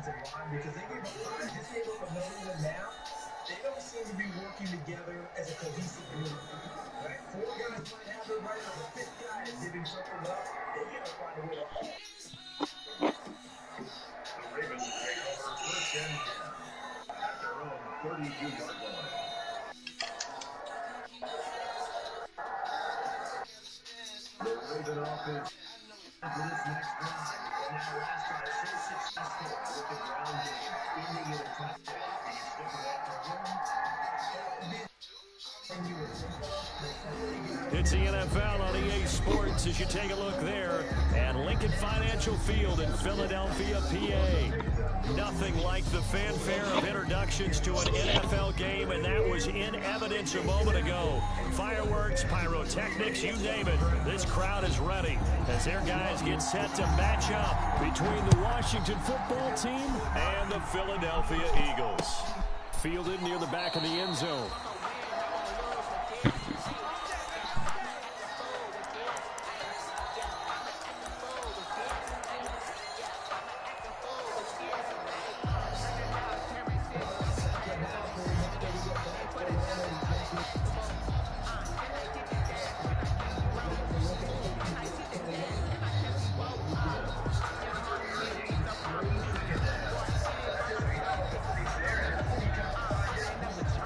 offensive line because they gave up 5, just gave up another one now. They don't seem to be working together as a cohesive group. Right? 4 guys might have it right, but the 5th guy is giving something up. They got to find a way to. The Ravens take over 1st and 10 at their own 32-yard line. The Raven offense for this next drive. And now last drive so successful with the ground game, ending in a touchdown. Do you stick with that program? It's the NFL on EA Sports as you take a look there at Lincoln Financial Field in Philadelphia, PA. Nothing like the fanfare of introductions to an NFL game, and that was in evidence a moment ago. Fireworks, pyrotechnics, you name it. This crowd is ready as their guys get set to match up between the Washington football team and the Philadelphia Eagles. Fielded near the back of the end zone.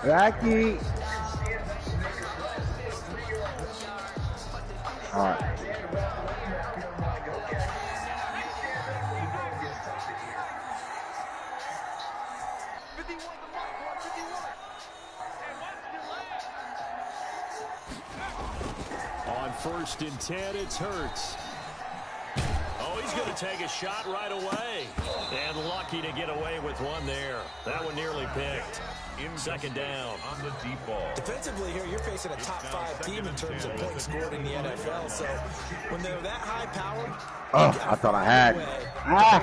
Rocky. All right. On 1st and 10, it's Hurts. Oh, he's going to take a shot right away. And lucky to get away with one there. That one nearly picked. In 2nd down on the deep ball. Defensively here, you're facing a top 5 team in terms of points scored in the NFL. So when they're that high powered, I thought I had.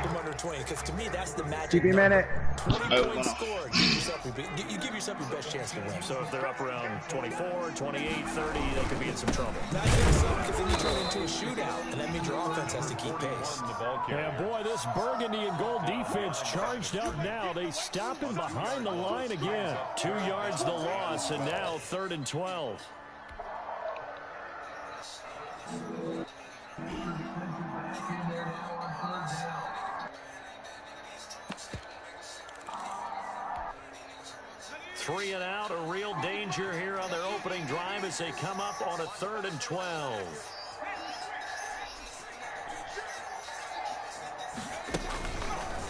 Them under 20, because to me that's the magic. Give me a minute. 20 points scored. You give yourself your best chance to win. So if they're up around 24, 28, 30, they could be in some trouble. Not just so, because then you turn into a shootout, and that means your offense has to keep pace. Yeah, boy, this burgundy and gold defense charged up now. They stop him behind the line again. 2 yards the loss, and now 3rd and 12. Three and out, a real danger here on their opening drive as they come up on a 3rd and 12.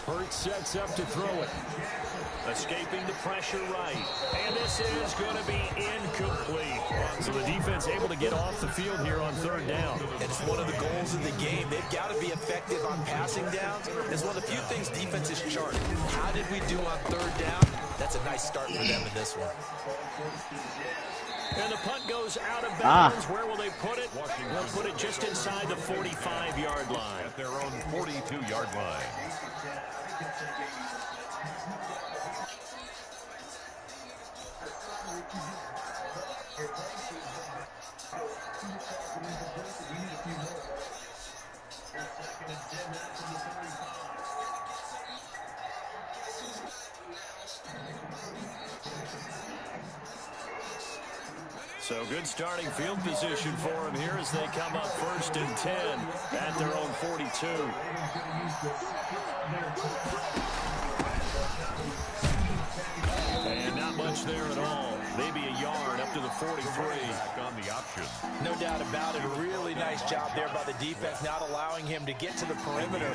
Hurts sets up to throw it. Escaping the pressure right. And this is going to be incomplete. So the defense able to get off the field here on 3rd down. And it's one of the goals of the game. They've got to be effective on passing downs. It's one of the few things defenses chart. How did we do on 3rd down? That's a nice start for them in this one. And the punt goes out of bounds. Where will they put it? They'll put it just inside the 45-yard line. At their own 42-yard line. So good starting field position for them here as they come up 1st and 10 at their own 42. And not much there at all. Maybe a yard up to the 43. On the option. No doubt about it. A really nice job there by the defense, not allowing him to get to the perimeter.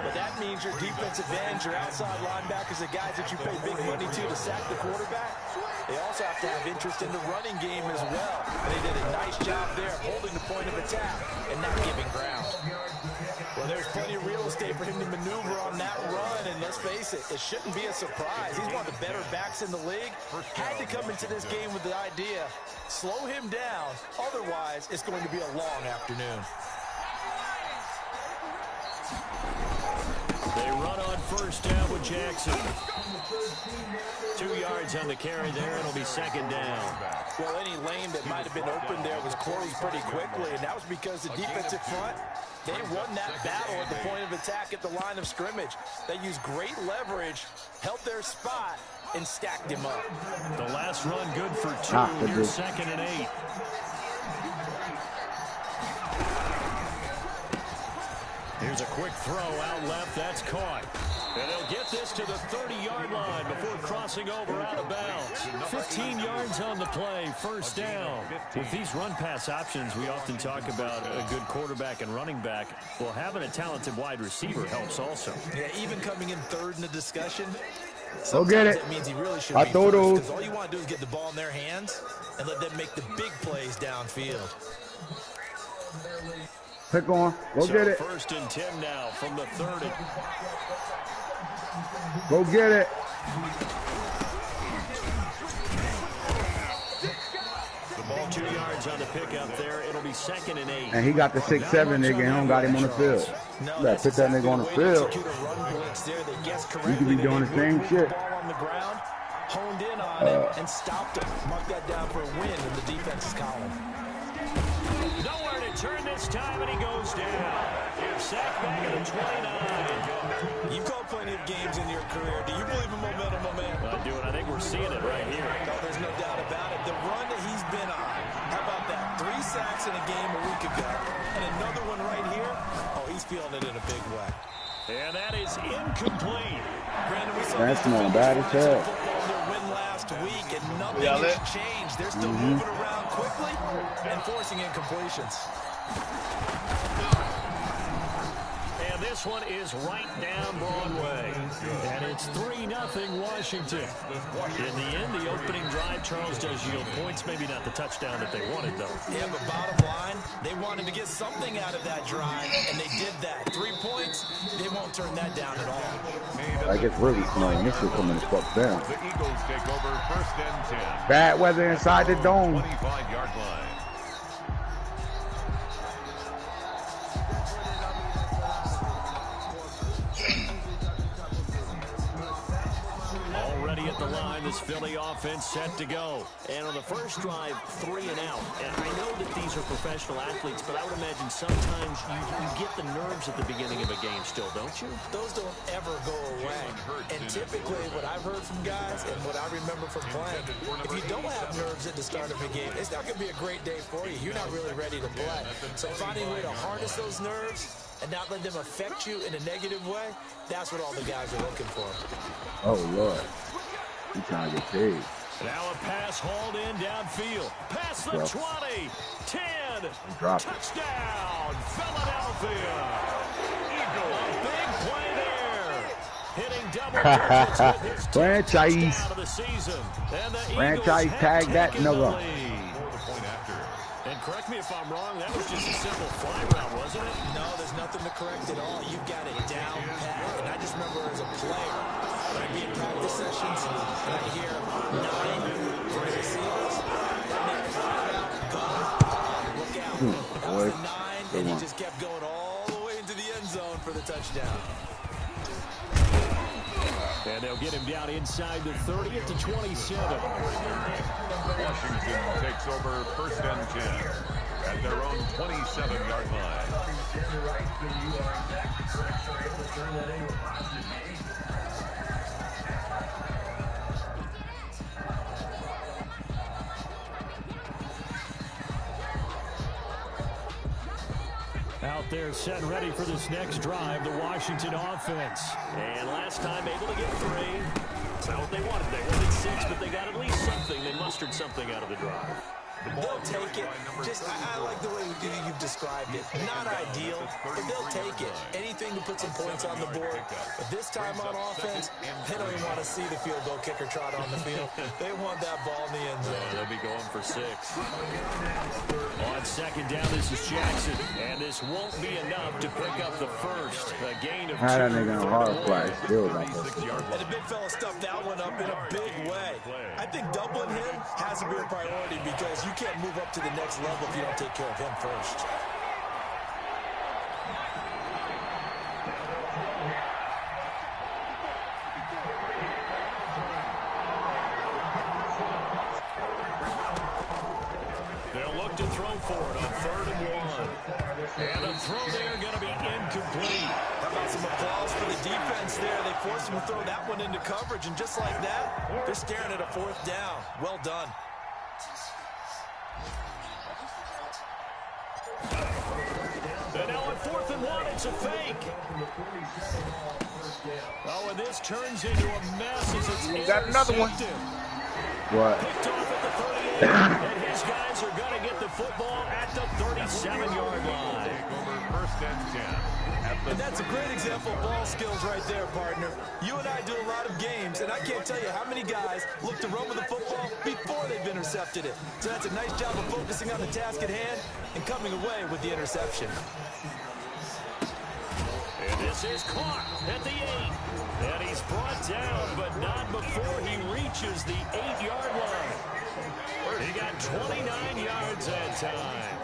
But that means your defensive ends, your outside linebackers, the guys that you pay big money to sack the quarterback, they also have to have interest in the running game as well. And they did a nice job there holding the point of attack and not giving ground. Well, there's plenty of real estate for him to maneuver on that run, and let's face it, it shouldn't be a surprise. He's one of the better backs in the league. Had to come into this game with the idea, slow him down, otherwise it's going to be a long afternoon. They run on first down with Jackson. 2 yards on the carry there. It'll be second down. Well, any lane that might have been open there was closed pretty quickly, and that was because the defensive front, they won that battle at the point of attack at the line of scrimmage. They used great leverage, held their spot, and stacked him up. The last run good for 2. Here's second and 8. Here's a quick throw out left. That's caught. And they'll get this to the 30-yard line before crossing over out of bounds. 15 yards on the play, first down. With these run-pass options, we often talk about a good quarterback and running back. Well, having a talented wide receiver helps also. Yeah, even coming in third in the discussion, go get it. That means he really should I be throw first, those. because all you want to do is get the ball in their hands and let them make the big plays downfield. Pick on. Go get it. First and 10 now from the 30. Go get it. The ball 2 yards on the pickup there. It'll be second and 8. And he got the 6'7" nigga and don't got him on the field. No, You gotta put that nigga on the field. You could be doing the same shit. On the ground, honed in on him and stopped him. Mark that down for a win in the defense's column. Nowhere to turn this time, and he goes down. He's sacked back at the 29. You've called plenty of games in your career. Do you believe in momentum, my man? I do, and I think we're seeing it right here. No, there's no doubt about it. The run that he's been on, how about that? 3 sacks in a game a week ago, and another one right here. Oh, he's feeling it in a big way. And that is incomplete. Brandon, we saw That's not bad as hell. their win last week, and nothing has changed. They're still moving around quickly and forcing incompletions. And this one is right down Broadway. And it's 3-0 Washington. In the end, the opening drive, Charles, does yield points. Maybe not the touchdown that they wanted, though. Yeah, but bottom line, they wanted to get something out of that drive, and they did that. 3 points, they won't turn that down at all. Like it's really snowing. This shit coming to fuck down. The Eagles take over first and 10. Bad weather inside the dome. 25-yard line. Already at the line, this Philly offense set to go. And on the first drive, 3 and out. And I know that these are professional athletes, but I would imagine sometimes you get the nerves at the beginning of a game still, don't you? Those don't ever go away. And typically, what I've heard from guys and what I remember from playing, if you don't have nerves at the start of a game, it's not going to be a great day for you. You're not really ready to play. So finding a way to harness those nerves and not let them affect you in a negative way, that's what all the guys are looking for. Oh, Lord. He's trying to get paid. Now a pass hauled in downfield. Past the 20, 10, touchdown, Philadelphia. Eagle, a big play there. Hitting double digits with his Franchise. touchdown of the season. And the Franchise Eagles tag have that taken the nigga. lead. And correct me if I'm wrong, that was just a simple fly route, wasn't it? No, there's nothing to correct at all. You've got it down pat. And I just remember as a player, when I'd be in practice sessions, and I'd hear 9 for the receivers, and then go, look out. That was a 9, and he just kept going all the way into the end zone for the touchdown. And they'll get him down inside the 30 to 27. Washington takes over first and 10 at their own 27-yard line. Out there set and ready for this next drive, the Washington offense. And last time able to get 3. That's not what they wanted. They wanted 6, but they got at least something. They mustered something out of the drive. They'll take it. Just, I like the way you've described it. Not ideal, but they'll take it. Anything to put some points on the board. But this time on offense, they don't even want to see the field goal kicker trot on the field. They want that ball in the end zone. Yeah, they'll be going for 6. On second down, this is Jackson. And this won't be enough to pick up the first. A gain of 2. Had that nigga on hard fly. Still got that. And the big fella stuffed that one up in a big way. I think doubling him has to be a priority because you can't move up to the next level if you don't take care of him first. forced him to throw that one into coverage, and just like that, they're staring at a 4th down. Well done. And now on 4th and 1, it's a fake. Oh, and this turns into a mess as it's We got another one. What? Picked off at the 38, and his guys are going to get the football at the 37-yard line. First and 10. And that's a great example of ball skills right there, partner. You and I do a lot of games, and I can't tell you how many guys look to run with the football before they've intercepted it. So that's a nice job of focusing on the task at hand and coming away with the interception. And this is caught at the 8. And he's brought down, but not before he reaches the 8-yard line. He got 29 yards that time.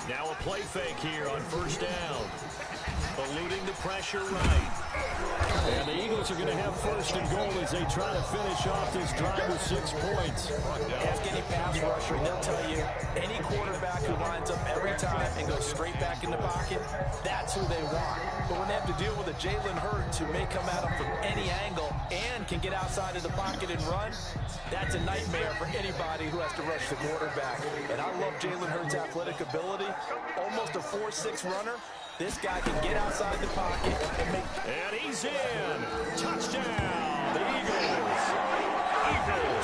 Now a play fake here on 1st down. Eluding the pressure right. And the Eagles are going to have 1st and goal as they try to finish off this drive with 6 points. Ask any pass rusher, and they'll tell you any quarterback who lines up every time and goes straight back in the pocket, that's who they want. But when they have to deal with a Jalen Hurts who may come at them from any angle and can get outside of the pocket and run, that's a nightmare for anybody who has to rush the quarterback. And I love Jalen Hurts' athletic ability. Almost a 4.6 runner. This guy can get outside the pocket and make... And he's in. Touchdown, the Eagles.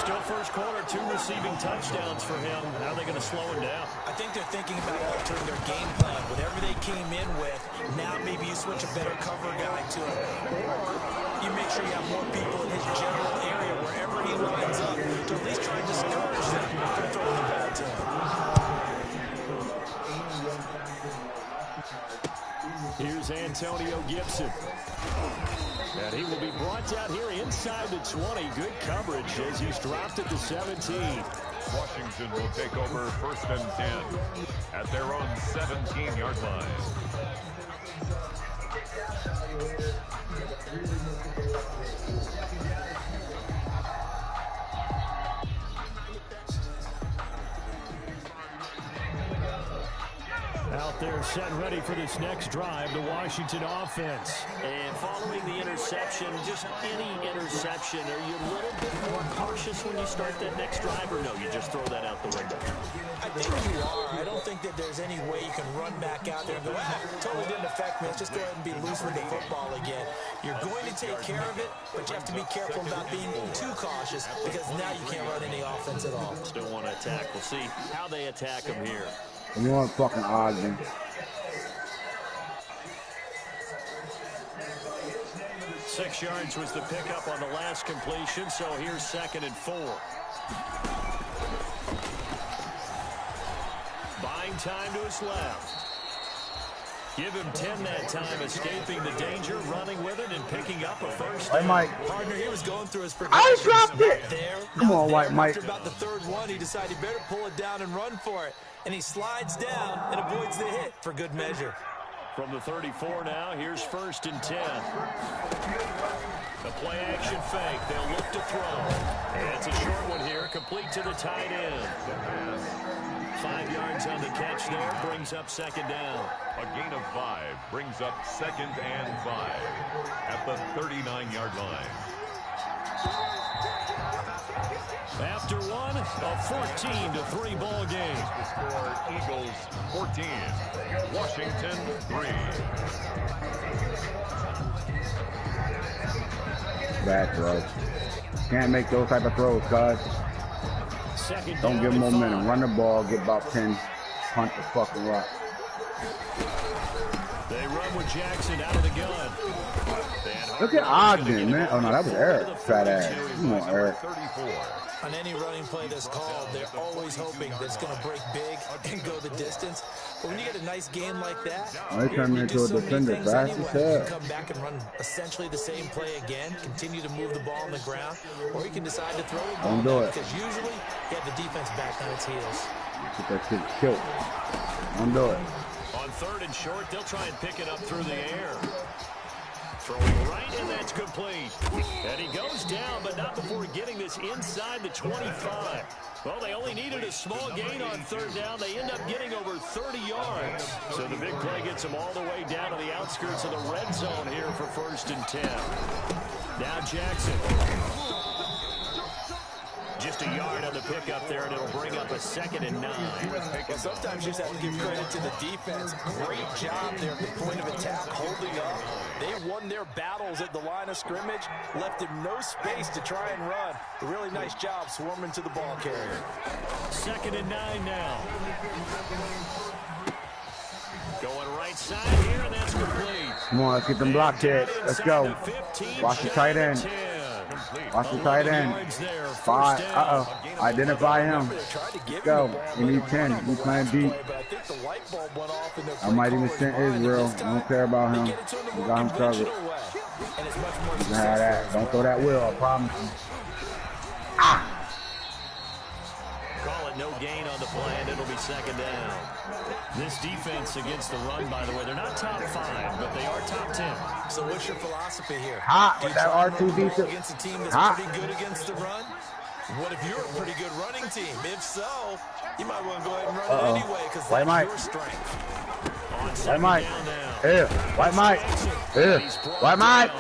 Still first quarter, 2 receiving touchdowns for him. How are they going to slow him down? I think they're thinking about altering their game plan. Whatever they came in with, now maybe you switch a better cover guy to it. Or you make sure you have more people in his general area wherever he lines up to at least try and discourage them from throwing the ball to him. Here's Antonio Gibson. And he will be brought down here inside the 20. Good coverage as he's dropped at the 17. Washington will take over 1st and 10 at their own 17-yard line. Out there set ready for this next drive, the Washington offense. And following the interception, just any interception, are you a little bit more cautious when you start that next drive, or no, you just throw that out the window? I think you are. I don't think that there's any way you can run back out there and go, totally didn't affect me. Let's just go ahead and be loose with the football again. You're going to take care of it, but you have to be careful about being too cautious because now you can't run any offense at all. Still want to attack. We'll see how they attack him here. You want fucking Ogden. 6 yards was the pickup on the last completion, so here's 2nd and 4. Buying time to his left. Give him 10 that time, escaping the danger, running with it, and picking up a first down. White Mike. Partner, he was going through his progression. I dropped it! There, Come on, there. White Mike. After about the 3rd one, he decided he better pull it down and run for it. And he slides down and avoids the hit for good measure. From the 34 now, here's 1st and 10. The play action fake. They'll look to throw. And it's a short one here, complete to the tight end. 5 yards on the catch there, brings up 2nd down. A gain of 5 brings up 2nd and 5 at the 39-yard line. After one, a 14-3 ball game. The score, Eagles 14, Washington 3. Bad throw. Can't make those type of throws, guys. Don't give them momentum. Run the ball, get about 10, punt the fucking rock. They run with Jackson out of the gun. Look at Ogden, man. Oh, no, that was Eric. Fat ass. Come on, Eric. 34. On any running play that's called, they're always hoping that it's going to break big and go the distance. But when you get a nice gain like that, They turn me into a defender fast as hell. You can come back and run essentially the same play again, continue to move the ball on the ground, or you can decide to throw the ball Don't do it. because usually you have the defense back on its heels. Get that shit killed. Don't do it. On 3rd and short, they'll try and pick it up through the air. Throwing right, and that's complete. And he goes down, but not before getting this inside the 25. Well, they only needed a small gain on third down. They end up getting over 30 yards. So the big play gets them all the way down to the outskirts of the red zone here for 1st and 10. Now Jackson. Just a yard on the pickup there, and it'll bring up a 2nd and 9. Well, sometimes you just have to give credit to the defense. Great job there at the point of attack, holding up. They won their battles at the line of scrimmage, left him no space to try and run. A really nice job swarming to the ball carrier. 2nd and 9 now. Going right side here, and that's complete. Come on, let's get them blocked here. Let's go. Watch the tight end. Watch the tight end. 5. Identify him. Let's go. We need 10. We playing deep. I might even send Israel. I don't care about him. We got him covered. Nah, that. Don't throw that wheel. I promise you. Call it no gain on the play, and it'll be 2nd down. This defense against the run, by the way, they're not top 5, but they are top 10. So what's your philosophy here? Hot with that R2 defense. Against a team that's pretty good against the run? What if you're a pretty good running team? If so, you might want to go ahead and run it anyway because that's your strength. White Mike. Yeah. White Mike. Yeah. White Mike.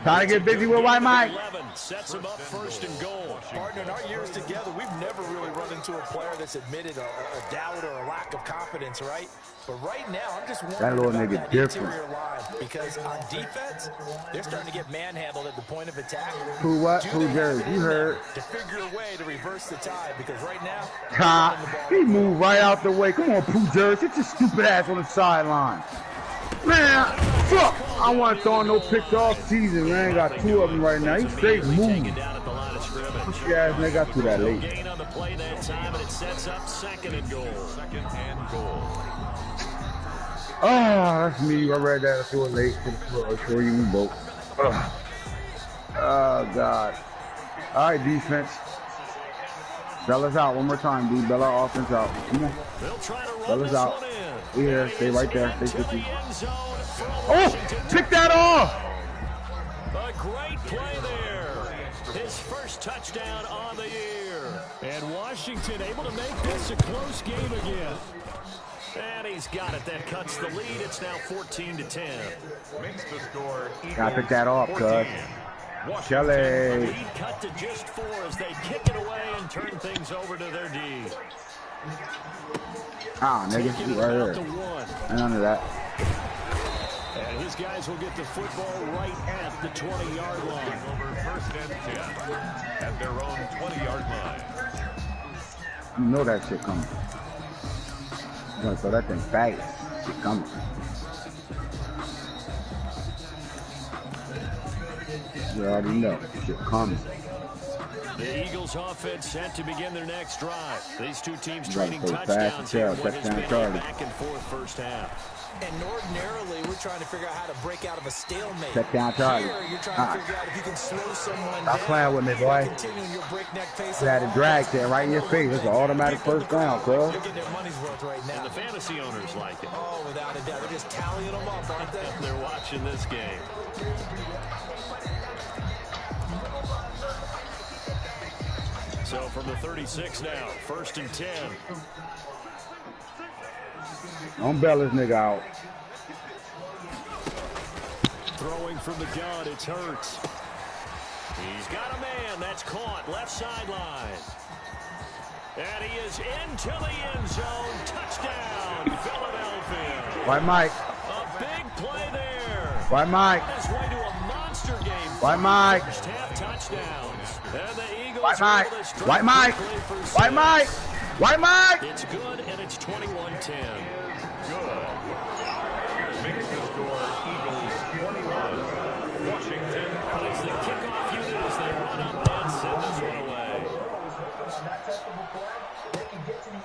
Trying to get busy with White Mike. Sets him up 1st and goal. Partner, in our years together, we've never really run into a player that's admitted a doubt or a lack of confidence, right? But right now, I'm just wondering about that interior line because on defense, they're starting to get manhandled at the point of attack. Who what? Who Jerry? You heard. To figure a way to reverse the tide because right now, he moved right out the way. Come on, Pooh Jerry. Sit your stupid ass on the sideline. Man, fuck. I want to throw no picks all season, man. Got 2 of them right now. He's straight moving. Yeah, they got through that late. Gain on the play that time, and it sets up 2nd and goal. 2nd and goal. Oh, that's me. I read that. I threw it late for you both. Oh, God. All right, defense. Bella's out one more time, dude. Bella offense out. Come on. Bella's out. Yeah, stay right there. Stay 50. Oh, pick that off. A great play there. His first touchdown on the year. And Washington able to make this a close game again. And he's got it. That cuts the lead. It's now 14-10. Makes the score. Gotta pick that off, cuz. Kelly. Lead cut to just 4 as they kick it away and turn things over to their D. Nigga, you right here. None of that. And his guys will get the football right at the 20-yard line. Over 1st and 10 at their own 20-yard line. You know that shit coming. You're gonna throw that thing fast. Shit coming. You already know. Shit coming. The Eagles offense set to begin their next drive. These two teams trading touchdowns here. What has been a back and forth first half. And ordinarily, we're trying to figure out how to break out of a stalemate. Touchdown Charlie. Here, you're trying to figure out if you can slow someone down. Stop playing with me, boy. Continuing your breakneck pace. You had a drag there right in your face. It's an automatic first down, bro. They're getting their money's worth right now. And the fantasy owners like it. Oh, without a doubt. They're just tallying them up, aren't they? They're watching this game. So from the 36 now, 1st and 10. Don't bail this nigga out. Throwing from the gun, it's Hurts. He's got a man. That's caught. Left sideline. And he is into the end zone. Touchdown, Philadelphia. White Mike. A big play there. White Mike. On his way to a monster game. White Mike. First half touchdowns. And the Eagles White Mike. White Mike. White Mike. White Mike. It's good, and it's 21-10. Good. Makes the score Eagles 21. Washington. It's the kickoff unit as they run up and send this one away.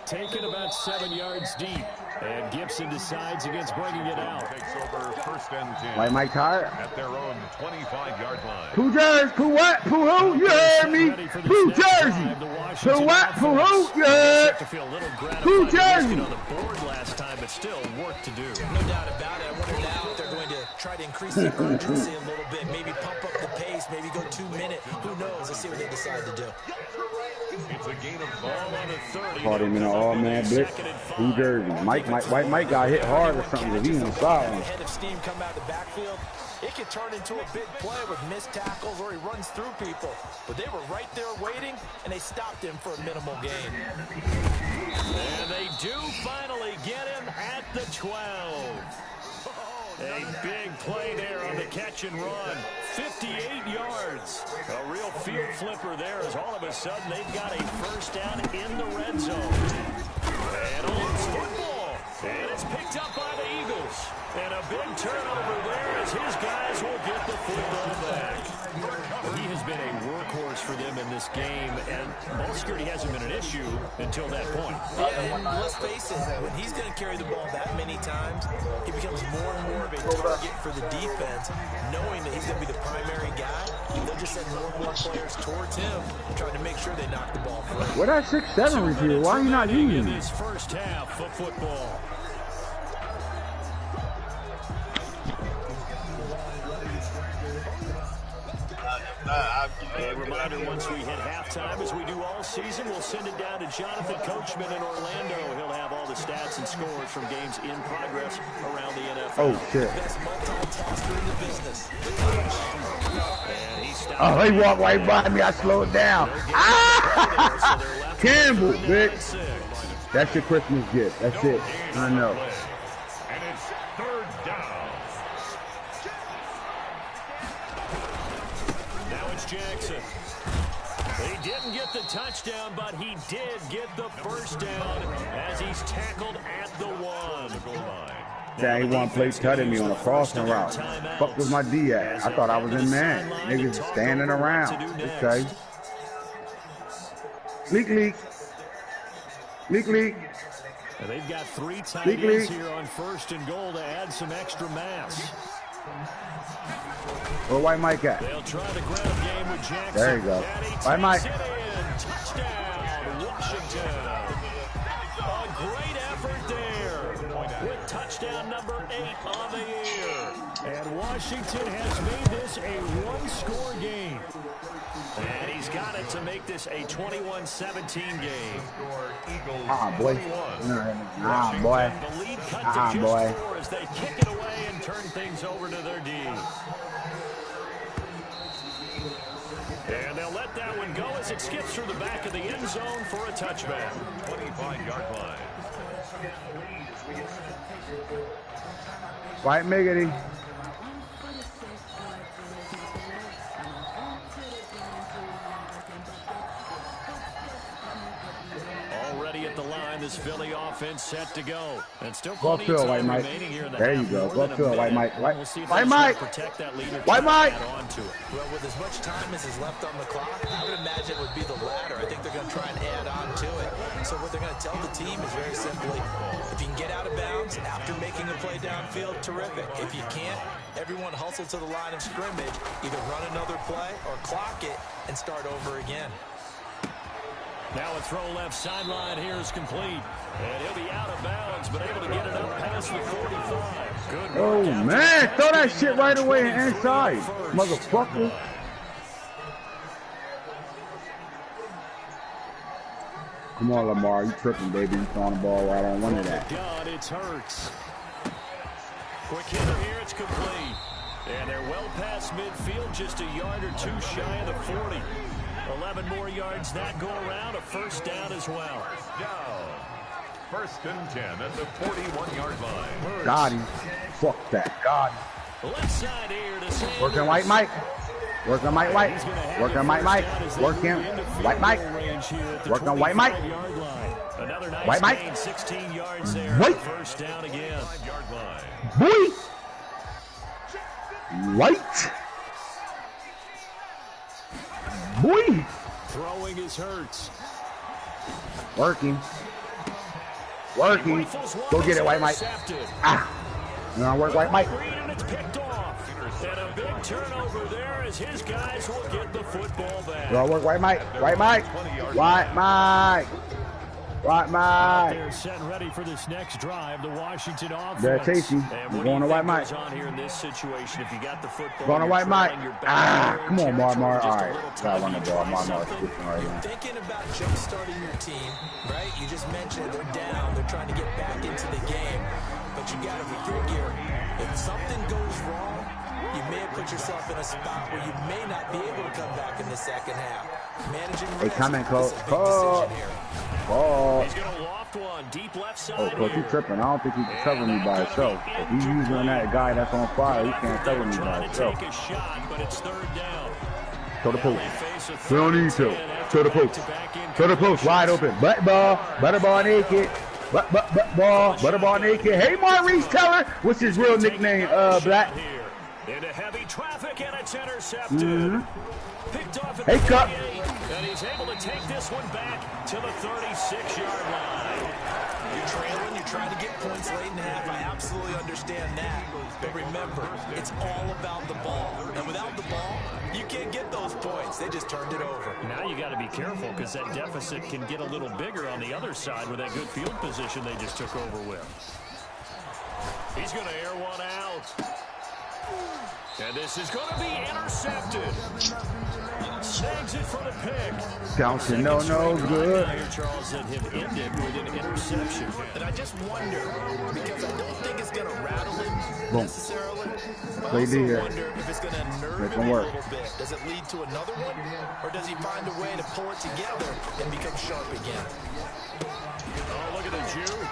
Taken about 7 yards deep. And Gibson decides against bringing it out. Takes over 1st and 10. White Mike tired. At their own 25-yard line. Pooh Jersey. Pooh what? Pooh who? You heard me. Pooh Jersey. Pooh what? Pooh who? You heard. Pooh Jersey. On the board last time, but still work to do. No doubt about it. I wonder now if they're going to try to increase the urgency a little bit. Maybe pump up the pace. Maybe go 2 minutes. Who knows? Let's see what they decide to do. It's a gain of ball on a 30. Caught him in an all-man blitz. Blue jersey. White Mike got hit hard or something because he on the sideline. Head of steam come out the backfield. It could turn into a big play with missed tackles or he runs through people. But they were right there waiting, and they stopped him for a minimal gain. And they do finally get him at the 12. A big play there on the catch and run. 58 yards. A real field flipper there as all of a sudden they've got a first down in the red zone. And a loose football. And it's picked up by the Eagles. And a big turnover there as his guys will get the football back. He has been a workhorse for them in this game, and ball security hasn't been an issue until that point. Yeah, and let's face it, when he's going to carry the ball that many times, he becomes more and more of a target for the defense, knowing that he's going to be the primary guy. They'll just send more and more players towards him, trying to make sure they knock the ball free. What that 6'7" receiver? Why are you not using him? This first half of football. A reminder, once we hit halftime, as we do all season, we'll send it down to Jonathan Coachman in Orlando. He'll have all the stats and scores from games in progress around the NFL. Oh, shit. Best multitasker in the business. Oh, he walked right by me. I slowed down. Ah! Campbell, bitch. That's your Christmas gift. That's it. I know. And it's third down. Now it's Jackson. He didn't get the touchdown, but he did get the first down as he's tackled at the 1. Yeah, he want to play tutting me on a crossing route. Fuck was my D at? I thought I was in man. Niggas standing around. Okay. Leak. And they've got 3 tight ends here on 1st and goal to add some extra mass. Where White Mike at? They'll try the ground game with Jackson. There you go. White Mike. Touchdown, Washington. A great effort there with touchdown number 8 on the year. And Washington has made this a 1-score game. And he's got it to make this a 21-17 game. Boy. Boy. The lead cut to just 4 as they kick it away and turn things over to their D. And they'll let that one go as it skips through the back of the end zone for a touchback. 25-yard line. White Miggity. Already at the line, this Philly offense set to go. And still Go plenty of Phil, White time Mike. remaining here in the There half. you go. More Go than a Phil, White minute. Mike. We'll see if White they Mike. protect that lead or White Mike. add on to it. Well, with as much time as is left on the clock, I would imagine it would be the latter. I think they're going to try and add on to it. So what they're going to tell the team is very simply, if you can get out of bounds after making a play downfield, terrific. If you can't, everyone hustle to the line of scrimmage, either run another play or clock it and start over again. Now a throw left sideline here is complete. And he'll be out of bounds, but able to get it up past the 45. Good work. Oh, man. Throw that shit right away inside. Motherfucker. Come on, Lamar. You tripping, baby. You throwing the ball right on one of that. God, it's Hurts. Quick hitter here. It's complete. And they're well past midfield, just a yard or 2 shy of the 40. 11 more yards that go around, a first down as well. Down. 1st and 10 at the 41-yard line. Got him. Fuck that. Got him. Left side here to Sanders. Working White Mike. Working White Mike. Working White Mike. Working White Mike. Working White Mike. Another nice White Mike. gain, 16 yards there. White. First down again. 5-yard line. Boy. White. Boy. Throwing his Hurts. Working. Working. Go get it, White Mike. Ah. You want to work, White Mike? And it's picked off. And a big turnover there as his guys will get the football back. You want to work, White Mike? White Mike. White Mike. White Mike. They're set and ready for this next drive. The Washington offense. There, Tasty. We're going to White Mike. On here in this situation, if you got the football, going to White Mike. Come on, Mar. All right. Got one the ball. Mar's skipping right now. Thinking about jump-starting your team, right? You just mentioned they're down. They're trying to get back into the game. But you got to figure, if something goes wrong, you may have put yourself in a spot where you may not be able to come back in the second half. Managing risk Coach. is a big decision here. Ball. He's going to loft one deep left side. Oh, Coach, he's tripping. I don't think he can cover me by himself. If he's using that guy that's on fire, he can't cover me by himself. Take a shot, but it's third down. To the post. We don't need to. To the post. To the post. Wide open. Butterball naked. Butterball naked. Hey, Maurice Teller. What's his real nickname? Black. Into heavy traffic, and it's intercepted. Picked off at Hey, Cup. And he's able to take this one back to the 36-yard line. You're trailing, you're trying to get points late in half. I absolutely understand that. But remember, it's all about the ball. And without the ball, you can't get those points. They just turned it over. Now you got to be careful because that deficit can get a little bigger on the other side with that good field position they just took over with. He's going to air one out. And this is going to be intercepted. Snags it for the pick. Bouncing, no, good. Charles, that have ended with an interception. And I just wonder, because I don't think it's going to rattle him necessarily, but I also wonder if it's going to nerve him a little bit. Does it lead to another one? Or does he find a way to pull it together and become sharp again? Oh, look at the juke.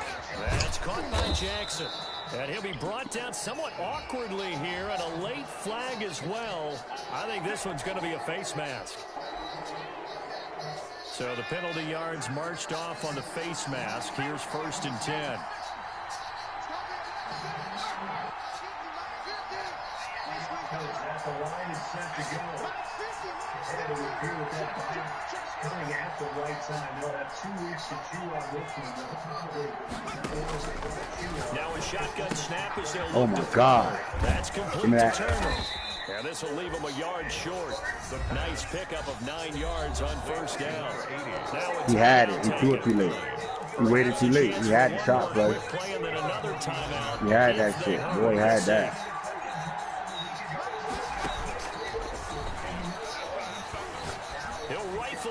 That's caught by Jackson. And he'll be brought down somewhat awkwardly here, and a late flag as well. I think this one's going to be a face mask. So the penalty yards marched off on the face mask. Here's 1st and 10. The line is set to go. And it would appear with that bite coming at the right time. They'll have 2 weeks to chew on this one. Now a shotgun snap as they'll Oh, my God. That's complete to Turner. And this will leave him a yard short. The nice pickup of 9 yards on 1st down. He had it. He threw it too late. He waited too late. He had the shot play. He had that shit. Boy, he had that.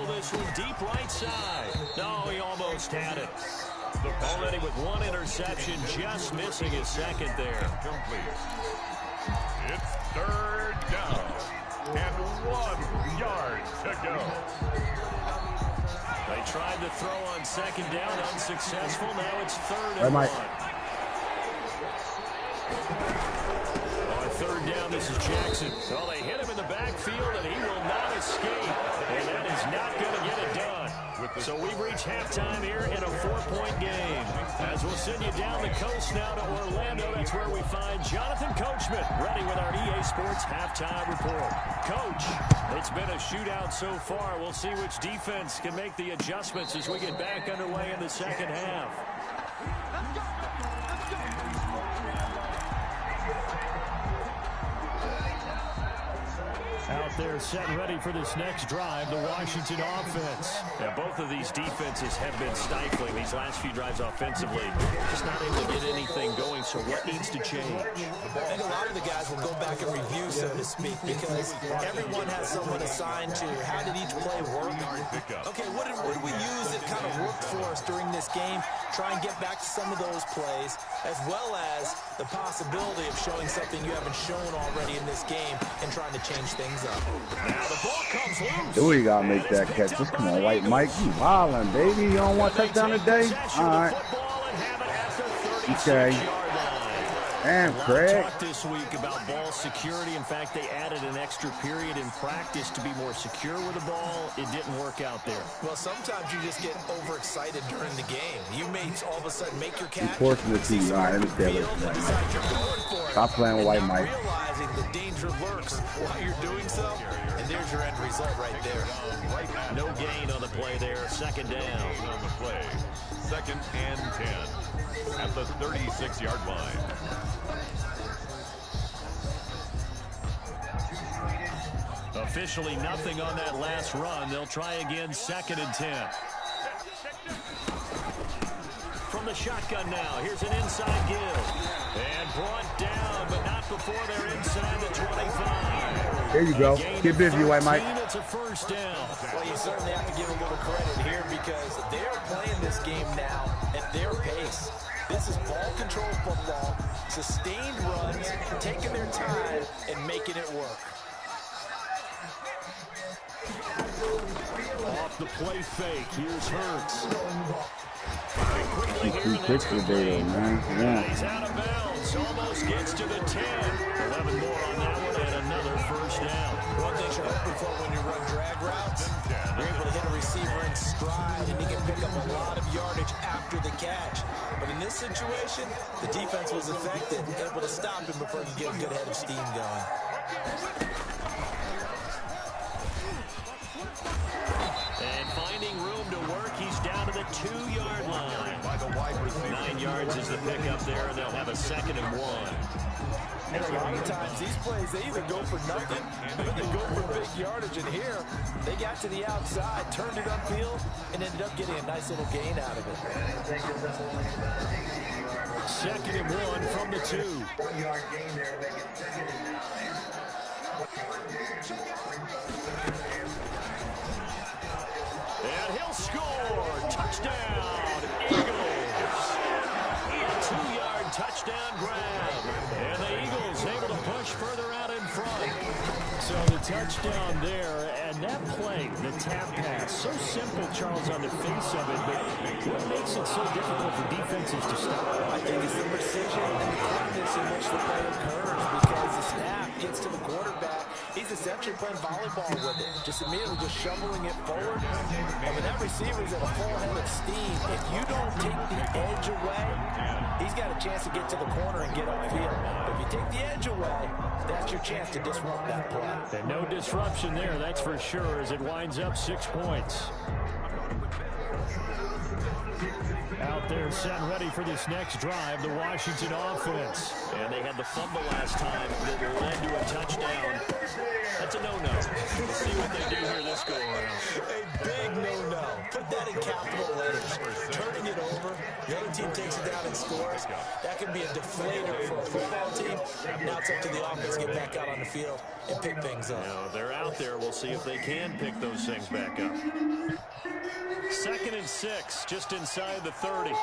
This one deep right side. No, he almost had it. Already with 1 interception, just missing his 2nd there. Complete. It's 3rd down and 1 yard to go. They tried to throw on 2nd down, unsuccessful. Now it's 3rd and 1. On 3rd down, this is Jackson. Well, they hit him in the backfield, and he will not escape. And that is not going to get it done. So we've reached halftime here in a 4-point game. As we'll send you down the coast now to Orlando, that's where we find Jonathan Coachman ready with our EA Sports halftime report. Coach, it's been a shootout so far. We'll see which defense can make the adjustments as we get back underway in the second half. Out there set and ready for this next drive, the Washington offense. Now, both of these defenses have been stifling these last few drives offensively. Just not able to get anything going, so what needs to change? I think a lot of the guys will go back and review, so to speak, because everyone has someone assigned to how did each play work. Okay, what did we use that kind of worked for us during this game? Try and get back to some of those plays, as well as the possibility of showing something you haven't shown already in this game and trying to change things up. Now the ball comes loose. Do we gotta make that catch? Just come on, White Mike. You wildin', baby. You don't want touchdown today? All right. Okay. And Craig. Talked this week about ball security. In fact, they added an extra period in practice to be more secure with the ball. It didn't work out there. Well, sometimes you just get overexcited during the game. You may all of a sudden make your catch. Unfortunate to you. All right, let me stay away from that. Stop playing with White Mike. Realizing the danger lurks while you're doing so, and there's your end result right there. No gain on the play there. 2nd down. On the play. 2nd and 10 at the 36-yard line. Officially nothing on that last run. They'll try again, 2nd and 10. from the shotgun now. Here's an inside give. And brought down, but not before they're inside the 25. There you go. Get busy, White Mike. It's a first down. Well, you certainly have to give a little credit here because they're playing this game now at their pace. This is ball control football, sustained runs, taking their time, and making it work. Off the play fake, here's Hurts. Two picks today, man. Yeah. He's out of bounds, almost gets to the 10. 11 more on that one, and another first down. One thing you're hoping for when you run drag routes, you're able to hit a receiver in stride, and he can pick up a lot of yardage after the catch. But in this situation, the defense was effective, able to stop him before he could get a good head of steam going. And finding room to work, he's down to the 2-yard line. 9 yards is the pickup there, and they'll have a 2nd and 1. And a lot of times, these plays, they either go for nothing or they go for big yardage. And here, they got to the outside, turned it upfield, and ended up getting a nice little gain out of it. 2nd and 1 from the 2. 1-yard gain there, make it 2nd and 9. And he'll score. Touchdown, Eagles. A 2-yard touchdown grab. And the Eagles able to push further out in front. So the touchdown there, and that play, the tap pass, so simple, Charles, on the face of it, but what makes it so difficult for defenses to stop? I think it's the precision and the quickness in which the play occurs because the snap gets to the quarterback. He's essentially playing volleyball with it, just immediately just shoveling it forward. And when that receiver's at a full head of steam, if you don't take the edge away, he's got a chance to get to the corner and get upfield. But if you take the edge away, that's your chance to disrupt that play. And no disruption there, that's for sure, as it winds up 6 points. Out there set and ready for this next drive, the Washington offense. And they had the fumble last time that led to a touchdown. That's a no-no. We'll see what they do here this go-around. A big no-no. Put that in capital letters. Turning it over, the other team takes it down and scores. That could be a deflator for a football team. Now it's up to the offense to get back out on the field and pick things up. Now, they're out there. We'll see if they can pick those things back up. 2nd and 6, just inside the 30.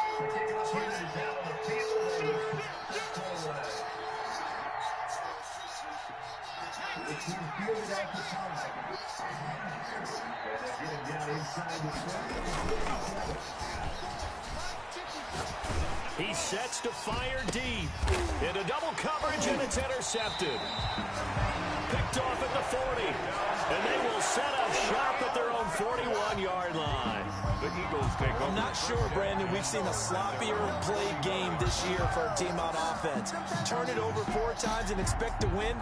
He sets to fire deep. Into double coverage, and it's intercepted. Picked off at the 40. And they will set up shop at their own 41-yard line. The Eagles take over. I'm not sure, Brandon, we've seen a sloppier played game this year for a team on offense. Turn it over 4 times and expect to win?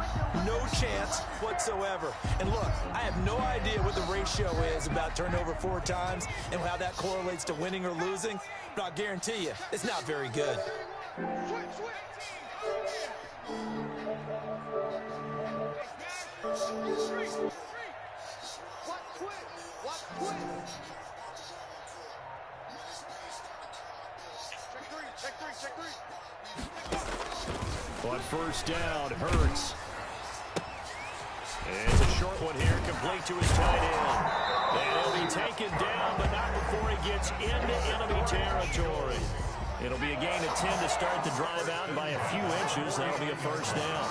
No chance whatsoever. And look, I have no idea what the ratio is about turnover 4 times and how that correlates to winning or losing, but I'll guarantee you, it's not very good. On first down, Hurts. It's a short one here, complete to his tight end. And he'll be taken down, but not before he gets into enemy territory. It'll be a gain of 10 to start the drive out, and by a few inches, that'll be a first down.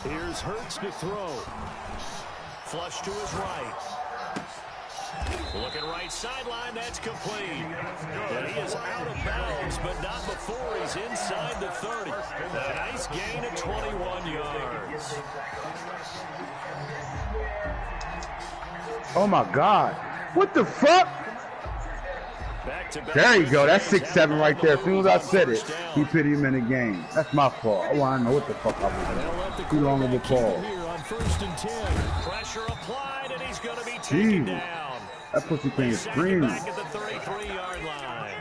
Here's Hurts to throw. Flush to his right. Looking right sideline, that's complete. And he is out of bounds, but not before he's inside the 30. A nice gain of 21 yards. Oh my God. What the fuck? There you go. That's 6-7 right there. As soon as I said it, he put him in the game. That's my fault. I want to know what the fuck I was doing. Too long of a call. First and 10. Pressure applied, and he's going to be taken down. That pussy can't scream. Back at the 33-yard line.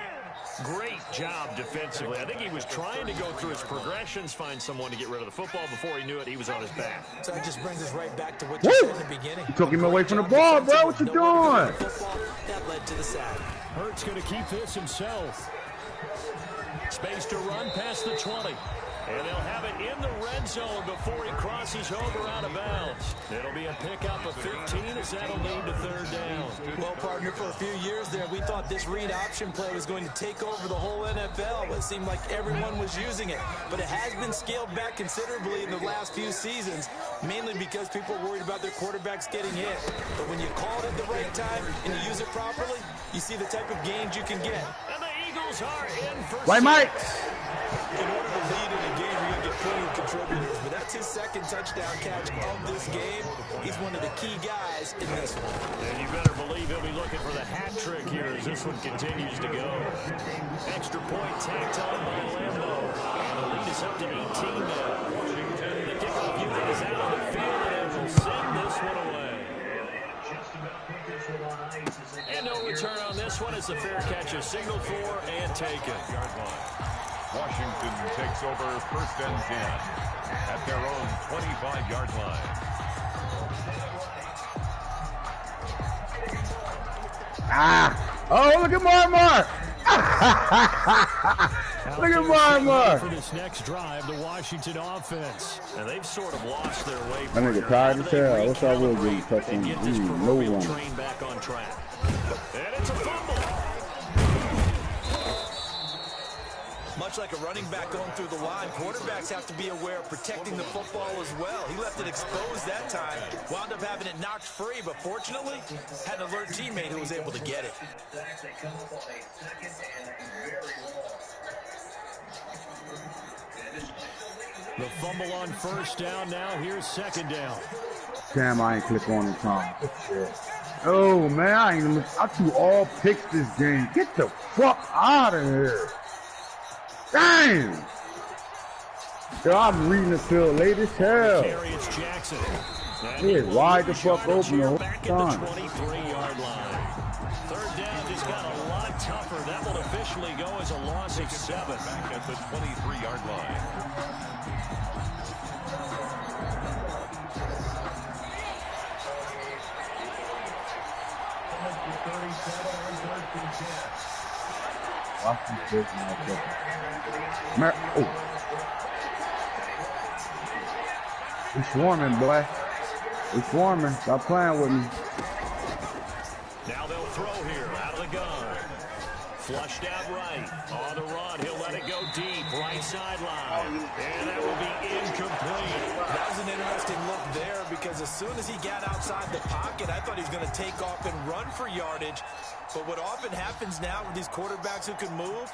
Great job defensively. I think he was trying to go through his progressions, find someone to get rid of the football. Before he knew it, he was on his back. So that just brings us right back to what you said in the beginning. You took him away from the ball, bro. What you doing? That led to the sack. Hurts going to keep this himself. Space to run past the 20. And they'll have it in the red zone before he crosses over out of bounds. It'll be a pickup of 15 as that'll lead to third down. Well, partner, for a few years there, we thought this read option play was going to take over the whole NFL. It seemed like everyone was using it. But it has been scaled back considerably in the last few seasons, mainly because people are worried about their quarterbacks getting hit. But when you call it at the right time and you use it properly, you see the type of gains you can get. And the Eagles are in for Right, Mike. In order to lead in a game, you're going to get plenty of contributors, but that's his second touchdown catch of this game. He's one of the key guys in this one. And you better believe he'll be looking for the hat trick here as this one continues to go. Extra point tacked on by Lambo. And the lead is up to 18 now. The kickoff unit is out of the field and will send this one away. And no return on this one as the fair catch is signaled for and taken. Washington takes over first and 10 at their own 25-yard line. Oh, look at Marmar. Look at Marmar. For this next drive, the Washington offense. And they've sort of lost their way. I nigga tired as hell. I wish I would get touched on no one. Train back on track. And it's a fumble. Much like a running back going through the line, quarterbacks have to be aware of protecting the football as well. He left it exposed that time, wound up having it knocked free, but fortunately, had an alert teammate who was able to get it. The fumble on first down now. Here's second down. Damn, I ain't click on the time. Oh, man, I threw all picks this game. Get the fuck out of here. Damn! Yo, I'm reading the field late as hell. It's Jackson. He is wide the fuck open the whole Back time. at the 23-yard line. Third down just got a lot tougher. That will officially go as a loss of 7. Back at the 23-yard line. Watch this business. Oh. We swarming, boy. We swarming. Stop playing with me. Now they'll throw here out of the gun. Flushed out right. On the run. He'll let it go deep. Right sideline. And that will be incomplete. That was an interesting look there because as soon as he got outside the pocket, I thought he was going to take off and run for yardage. But what often happens now with these quarterbacks who can move,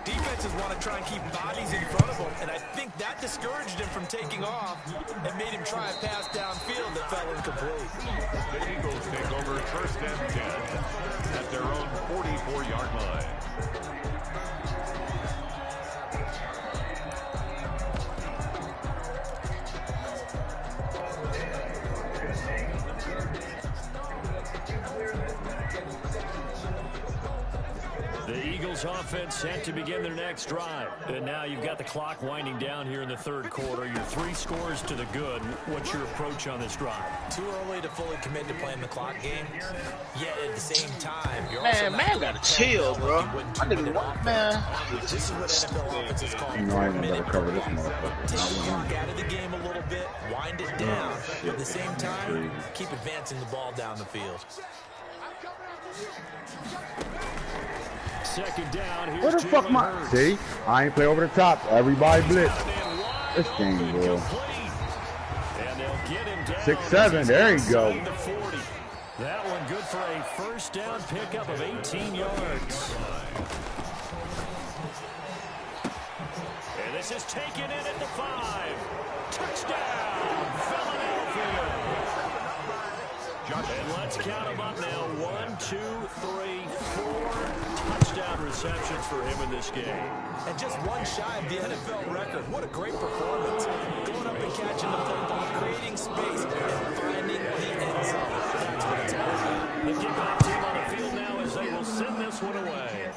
defenses want to try and keep bodies in front of them, and I think that discouraged him from taking off and made him try a pass downfield that fell incomplete. The Eagles take over first and 10 at their own 44-yard line. The Eagles offense set to begin their next drive. And now you've got the clock winding down here in the third quarter. Your 3 scores to the good. What's your approach on this drive? Too early to fully commit to playing the clock game. Yet at the same time, you're Man, gotta chill, bro. I didn't want, man. This is what NFL offenses call You know I ain't gonna cover this motherfucker. take the clock out of the game a little bit, wind it down. At the same time, keep advancing the ball down the field. Second down. Here's Where the fuck my... See? I ain't play over the top. Everybody blitz. This game, bro. 6-7. There you go. That one good for a first down pickup of 18 yards. And this is taken in at the 5. Touchdown, Philadelphia. And let's count them up now. 1, 2, 3, 4 touchdown receptions for him in this game. And just one shy of the NFL record. What a great performance. Going up and catching the football, creating space, and finding the end zone. That's what it's all about. The kickoff team on the field now as they will send this one away.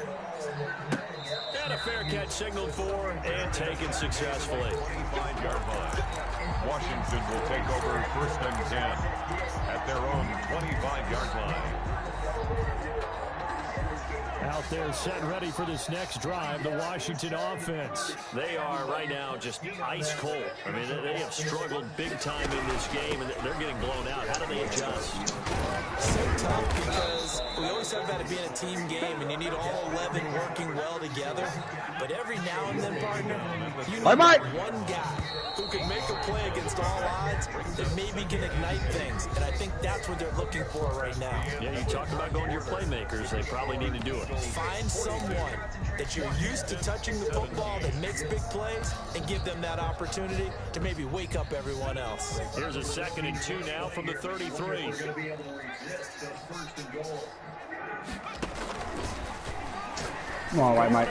And a fair catch signaled for and taken successfully. 25-yard line. Washington will take over 1st and 10 at their own 25-yard line. Out there set ready for this next drive, the Washington offense. They are right now just ice cold. I mean, they have struggled big time in this game, and they're getting blown out. How do they adjust? So tough because we always talk about it being a team game, and you need all 11 working well together. But every now and then, partner, you need one guy who can make a play against all odds that maybe can ignite things. And I think that's what they're looking for right now. Yeah, you talked about going to your playmakers. They probably need to do it. Find someone that you're used to touching the football that makes big plays and give them that opportunity to maybe wake up everyone else. Here's a 2nd and 2 now from the 33. Come on, White Mike.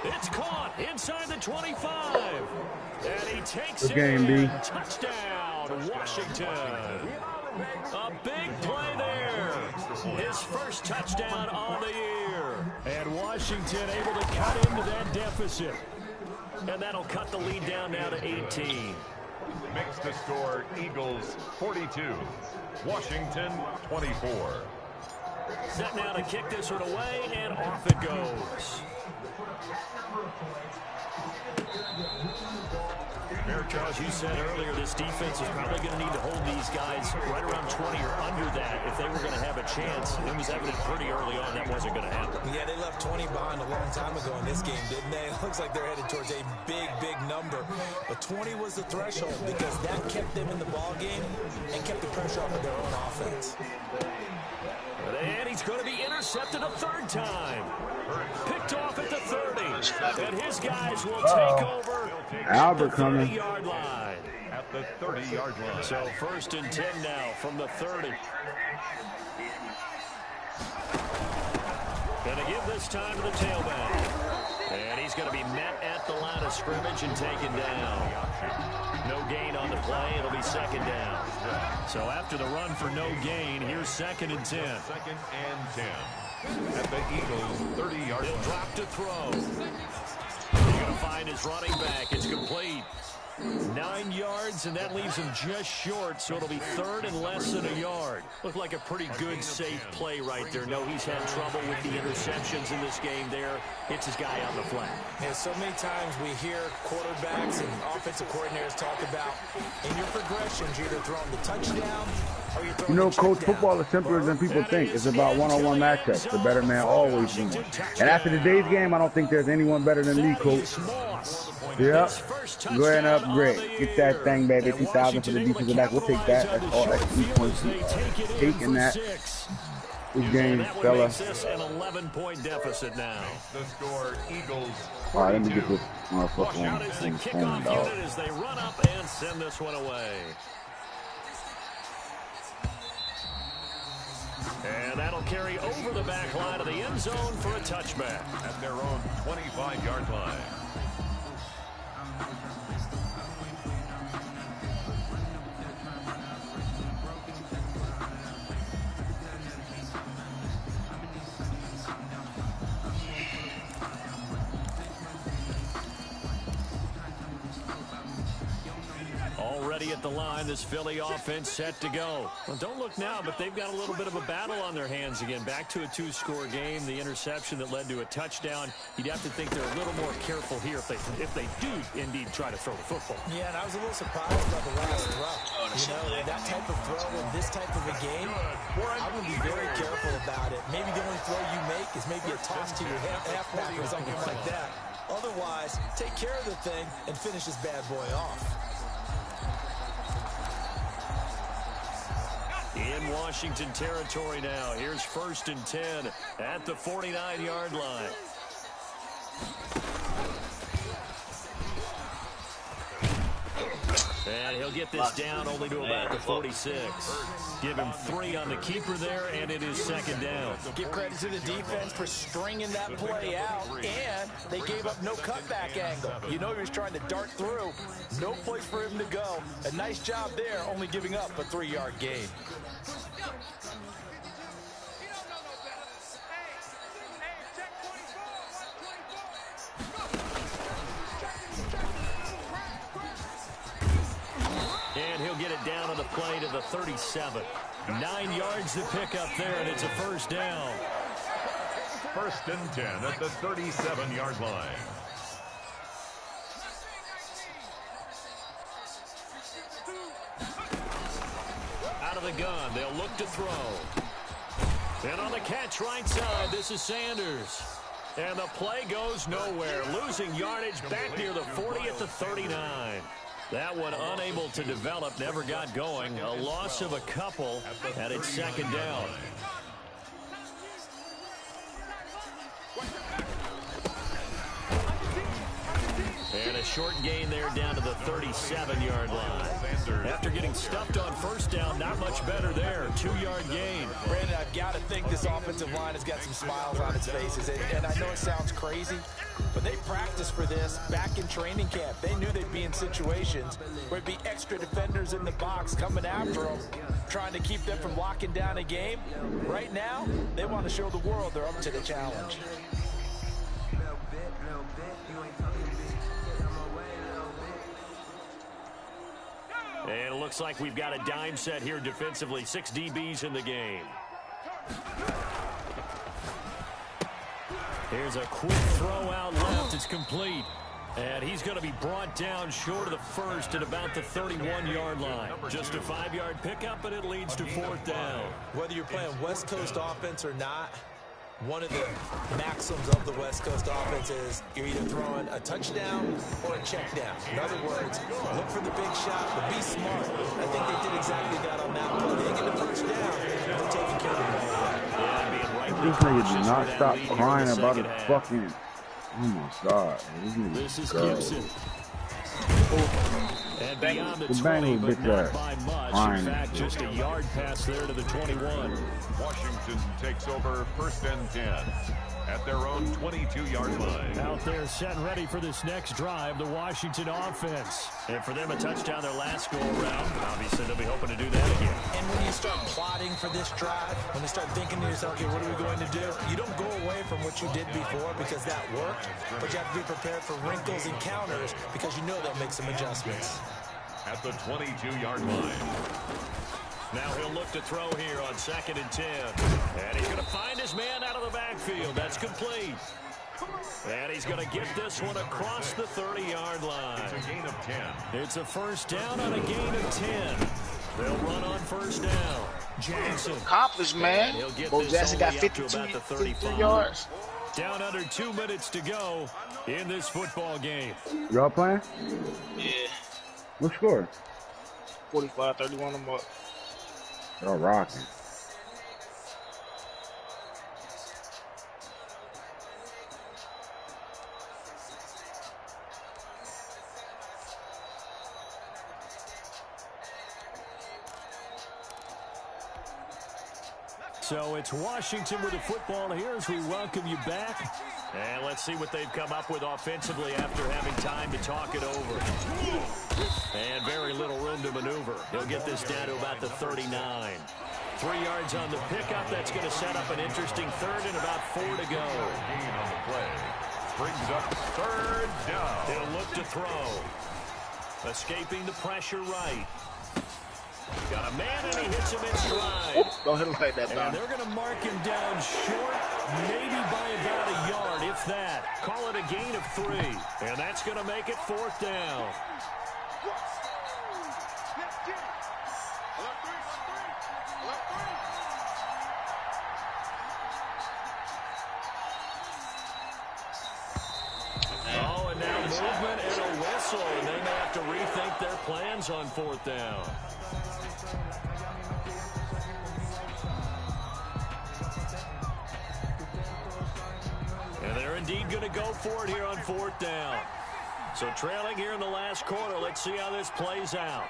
It's caught inside the 25. And he takes Good game, B. Touchdown, Washington. A big play there. His first touchdown on the year. And Washington able to cut into that deficit. And that'll cut the lead down now to 18. Makes the score Eagles 42, Washington 24. Set now to kick this one away, and off it goes. Charles, you said earlier this defense is probably going to need to hold these guys right around 20 or under that if they were going to have a chance. It was evident pretty early on that wasn't going to happen. Yeah, they left 20 behind a long time ago in this game, didn't they? It looks like they're headed towards a big, big number. But 20 was the threshold because that kept them in the ball game and kept the pressure off of their own offense. And he's going to be intercepted a 3rd time. Picked off at the 30. And his guys will take over Albert at the 30-yard line. At the 30-yard line. So 1st and 10 now from the 30. Going to give this time to the tailback. And he's going to be met at the line of scrimmage and taken down. No gain on the play. It'll be 2nd down. So after the run for no gain, here's 2nd and 10. 2nd and 10. At the Eagles 30-yard line. He'll drop to throw. He's going to find his running back. It's complete. 9 yards, and that leaves him just short, so it'll be 3rd and less than a yard. Looked like a pretty good, safe play right there. No, he's had trouble with the interceptions in this game there. Hits his guy on the flat. Yeah, so many times we hear quarterbacks and offensive coordinators talk about in your progressions, you're either throwing the touchdown or you're throwing the Coach, check down. football is simpler than people think. It's about one-on-one matchups. The better man always wins. And after today's game, I don't think there's anyone better than me, Coach. Yep. Go ahead and upgrade. Get that thing, baby. 2,000 for the defensive back. We'll take that. That's all. That's 3 points. Taking that. This game, fella. An 11-point deficit now. The score Eagles 42. All right, let me get this motherfucker Out is the on kickoff phone, dog. unit as they run up and send this one away. And that'll carry over the back line of the end zone for a touchback. At their own 25-yard line. Already at the line, this Philly offense set to go. Well, don't look now, but they've got a little bit of a battle on their hands again. Back to a 2-score game, the interception that led to a touchdown. You'd have to think they're a little more careful here if they do indeed try to throw the football. Yeah, and I was a little surprised by the last throw. That type of throw in this type of a game, I would be very careful about it. Maybe the only throw you make is maybe a toss to your halfback or something like that. Otherwise, take care of the thing and finish this bad boy off. In Washington territory now. Here's 1st and 10 at the 49-yard line. And he'll get this down only to about the 46. Give him 3 on the keeper there, and it is 2nd down. Give credit to the defense for stringing that play out, and they gave up no cutback angle. You know he was trying to dart through. No place for him to go. A nice job there, only giving up a 3-yard gain. play to the 37. 9 yards to pick up there, and it's a first down. First and 10 at the 37-yard line. Out of the gun, they'll look to throw. And on the catch right side, this is Sanders. And the play goes nowhere, losing yardage back near the 40 at the 39. That one unable to develop, never got going. A loss of a couple, and it's second down. And a short gain there down to the 37-yard line. After getting stuffed on first down, not much better there. 2-yard gain. Brandon, I've got to think this offensive line has got some smiles on its faces. And I know it sounds crazy, but they practiced for this back in training camp. They knew they'd be in situations where it'd be extra defenders in the box coming after them, trying to keep them from locking down a game. Right now, they want to show the world they're up to the challenge. And it looks like we've got a dime set here defensively. 6 DBs in the game. Here's a quick throw out left. It's complete. And he's going to be brought down short of the first at about the 31-yard line. Just a 5-yard pickup, and it leads to fourth down. Whether you're playing West Coast offense or not, one of the maxims of the West Coast offense is you're either throwing a touchdown or a check down. In other words, look for the big shot, but be smart. I think they did exactly that on that play. They get the first down, they're taking care of the ball. This nigga did not stop crying about his fucking... Oh my God. This is Gibson. And beyond the 20, but not by much. In fact, just a yard pass there to the 21. Washington takes over first and 10 at their own 22-yard line. Out there set and ready for this next drive, the Washington offense. And for them, a touchdown their last go-around. Obviously, they'll be hoping to do that again. And when you start plotting for this drive, when you start thinking to yourself, okay, what are we going to do? You don't go away from what you did before because that worked, but you have to be prepared for wrinkles and counters because you know they'll make some adjustments. At the 22-yard line. Now he'll look to throw here on 2nd and 10. And he's going to find his man out of the backfield. That's complete. And he's going to get this one across the 30-yard line. It's a gain of 10. It's a first down on a gain of 10. They'll run on first down. Jackson. Accomplished, man. Bo Jackson got 52 yards. Down under 2 minutes to go in this football game. Y'all playing? Yeah. What score? 45-31, I'm up. Y'all rocking. So it's Washington with the football here as we welcome you back. And let's see what they've come up with offensively after having time to talk it over. And very little room to maneuver. He'll get this down to about the 39. 3 yards on the pickup. That's going to set up an interesting third and about 4 to go. Gain on the play. Brings up third down. He'll look to throw. Escaping the pressure right. Got a man, and he hits him in stride. Don't hit him like that, and they're going to mark him down short, maybe by about a yard, if that. Call it a gain of 3. And that's going to make it 4th down. Oh, and now movement and a whistle. And they may have to rethink their plans on 4th down. And they're indeed going to go for it here on 4th down. So trailing here in the last quarter. Let's see how this plays out.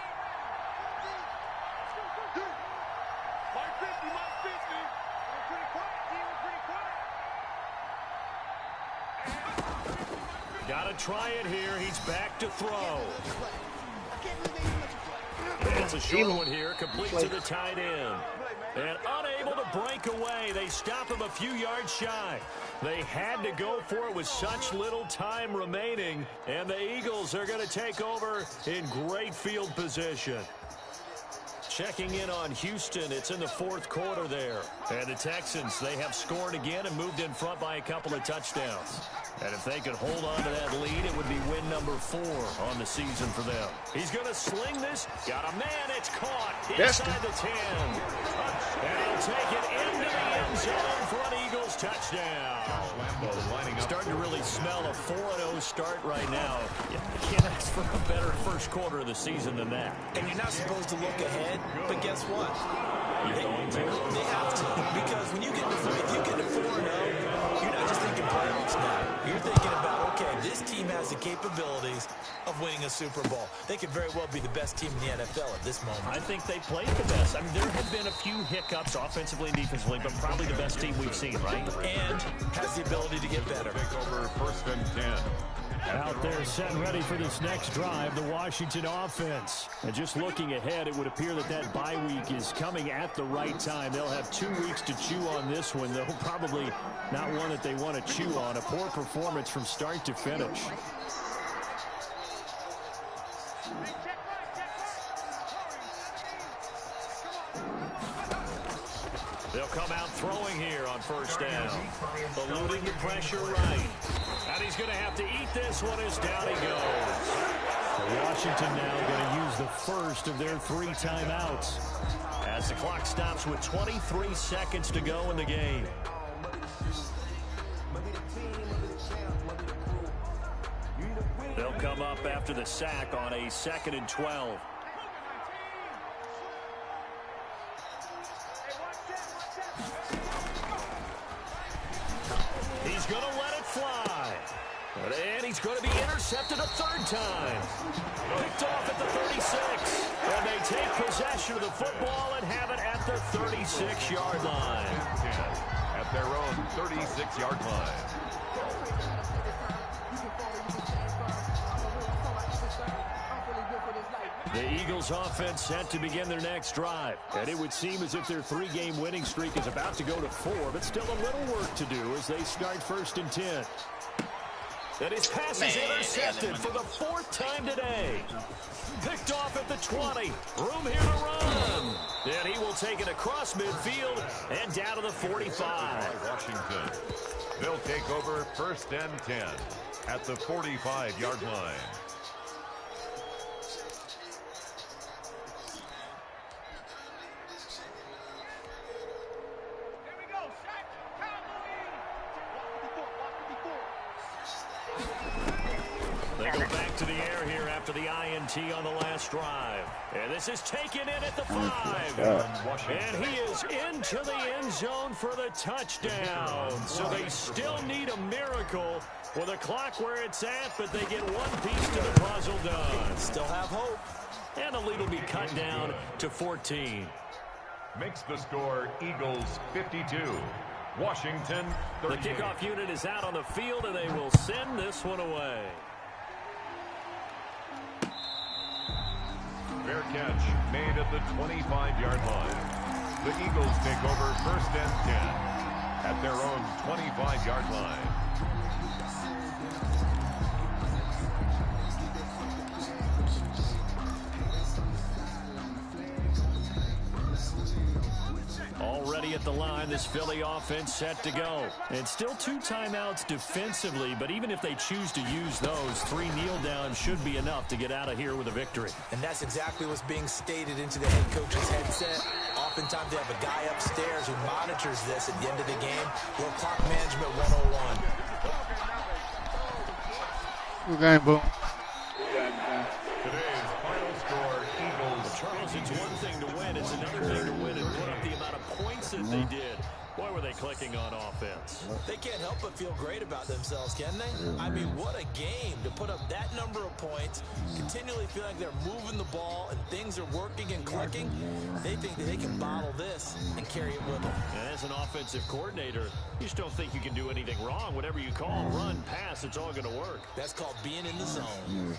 Got to try it here. He's back to throw. And it's a short one here, complete to the tight end. And unable to break away. They stop him a few yards shy. They had to go for it with such little time remaining. And the Eagles are going to take over in great field position. checking in on Houston. It's in the fourth quarter there. And the Texans, they have scored again and moved in front by a couple of touchdowns. And if they could hold on to that lead, it would be win number 4 on the season for them. He's going to sling this. Got a man. It's caught inside the 10. And he'll take it into the end zone for an Eagles touchdown. Starting to really smell a 4-0 start right now. You can't ask for a better first quarter of the season than that. And you're not supposed to look ahead, but guess what? You're going to? They have to. Because when you get to 4-0, you're not just thinking playoffs now. You're thinking about, okay, this team has the capabilities of winning a Super Bowl. They could very well be the best team in the NFL at this moment. I think they played the best. I mean, there have been a few hiccups offensively and defensively, but probably the best team we've seen, right? And has the ability to get better. Take over first and 10. Out there set and ready for this next drive, the Washington offense. And just looking ahead, it would appear that that bye week is coming at the right time. They'll have 2 weeks to chew on this one, though probably not one that they want to chew on. A poor performance from start to finish. They'll come out throwing here on first down. Eluding the pressure right. And he's going to have to eat this one as down he goes. Washington now going to use the first of their 3 timeouts as the clock stops with 23 seconds to go in the game. They'll come up after the sack on a 2nd and 12. He's going to let it fly. And he's going to be intercepted a 3rd time. Picked off at the 36. And they take possession of the football and have it at the 36-yard line. At their own 36-yard line. The Eagles offense set to begin their next drive. And it would seem as if their 3-game winning streak is about to go to 4, but still a little work to do as they start first and 10. And his pass is intercepted for the 4th time today. Picked off at the 20. Room here to run. And he will take it across midfield and down to the 45. Washington. They'll take over first and 10 at the 45-yard line. They go back to the air here after the INT on the last drive. And this is taken in at the 5. And he is into the end zone for the touchdown. So they still need a miracle with a clock where it's at, but they get one piece to the puzzle done. Still have hope. And the lead will be cut down to 14. Makes the score Eagles 52. Washington 38. The kickoff unit is out on the field, and they will send this one away. Fair catch made at the 25-yard line. The Eagles take over first and 10 at their own 25-yard line. Already at the line, this Philly offense set to go. And still 2 timeouts defensively, but even if they choose to use those, 3 kneel downs should be enough to get out of here with a victory. And that's exactly what's being stated into the head coach's headset. Oftentimes they have a guy upstairs who monitors this at the end of the game. Little clock management 101. Good game, boom. Today's final score, Eagles. Charles, it's one thing to win. It's another thing to win and put up the amount of points that they did. Boy, were they clicking on offense. They can't help but feel great about themselves, can they? I mean, what a game to put up that number of points, continually feel like they're moving the ball and things are working and clicking. They think that they can bottle this and carry it with them. And as an offensive coordinator, you just don't think you can do anything wrong. Whatever you call, run, pass, it's all going to work. That's called being in the zone.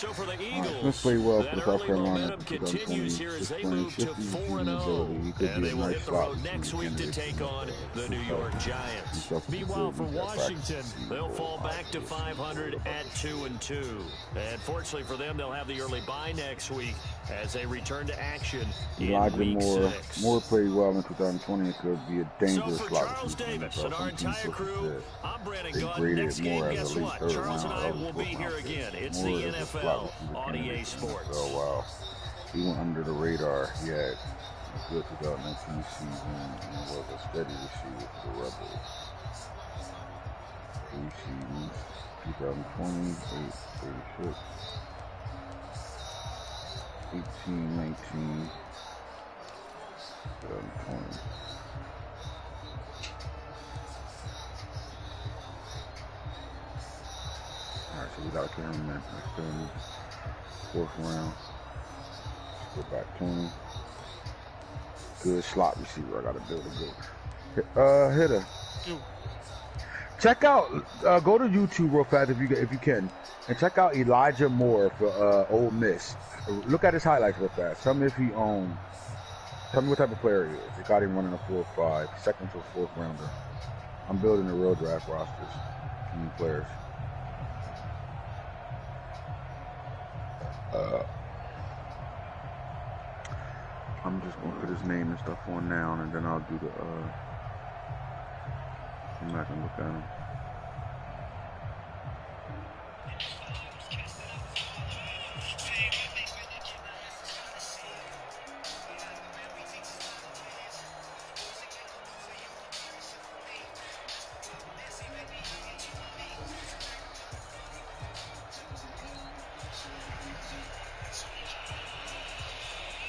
So for the Smith Eagles, played well for that the South early Carolina momentum continues here as they playing move to 50, 4-0. He could And be they a will nice hit the slot road next receiver week to candidate take for on the his New health. York Giants. He's self Meanwhile, good. for He's got Washington, practice they'll to fall see back to 500 at 2-2. And fortunately for them, they'll have the early bye next week as they return to action in Week 6. Moore played well in 2020. It could be a dangerous So for slot Charles receiver in the Davis and NFL. our Some teams entire look crew, at I'm Brandon they Gunn. Next graded game, Moore as guess a late what? third Charles round, and I early will be fourth here round pick. again. It's Moore the is a slot NFL receiver on EA candidate for the Sports. NFL. Wow, he went under the radar. He had a good 2019 season and was a steady receiver for the Rebels. 3 seasons, 2020, 86, 18, 19, 2020. Alright, so we got a cameraman. Extend 4th round. Go back 20. Good slot receiver. I gotta build a good hitter. Check out go to YouTube real fast if you can, and check out Elijah Moore for Ole Miss. Look at his highlights real fast. Tell me if he tell me what type of player he is. They got him running a 4-5, second to a 4th rounder. I'm building a real draft rosters. New players. I'm just gonna put his name and stuff on now, and then I'll do the I'm not gonna look at him.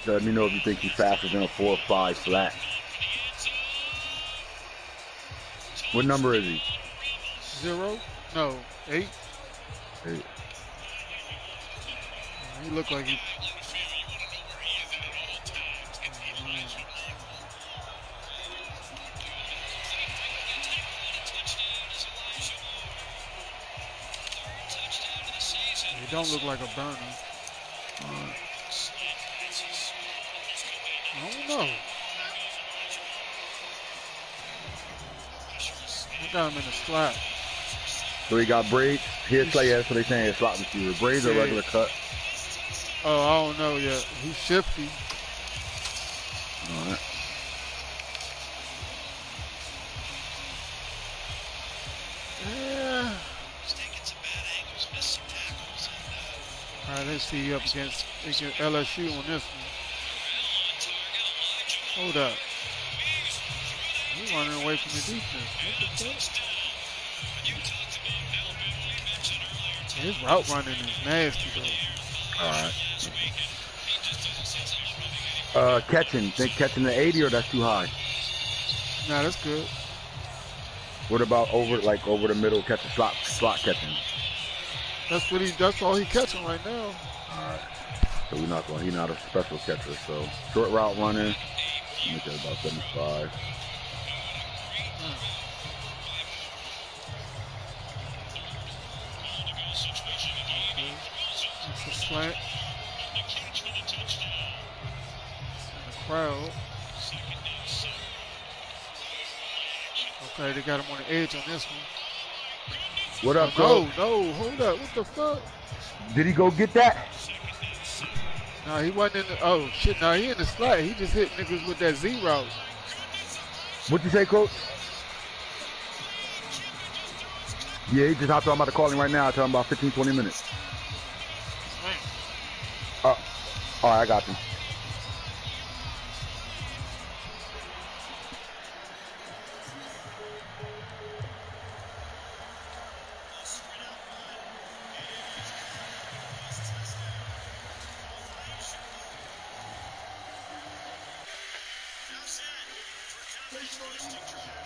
Let me know if you think he's faster than a 4-5 flat. What number is he? 0? No, 8. 8. He looked like he. He don't look like a burner. I don't know. I got him in the slot. So he got braids. Here's Clay. That's what they saying. It's slot receiver. Braids or regular cut. Oh, I don't know yet. He's shifty. All right. Yeah. All right, let's see you up against LSU on this one. Hold up. He's running away from the defense. What the fuck? His route running is nasty, though. All right. Catching. Think catching the 80 or that's too high? Nah, that's good. What about over the middle catching slot catching? That's all he catching right now. All right. So he's not a special catcher. So short route running. Make that about 75. It's a slant. The crowd. Okay, they got him on the edge on this one. What up, No, hold up. What the fuck? Did he go get that? No, he wasn't in the. Oh, shit. No, he in the slot. He just hit niggas with that Z route. What'd you say, coach? Yeah, he just hopped on. I'm about to call him right now. I'll tell him about 15, 20 minutes. All right, I got you. Sensational instinct drive.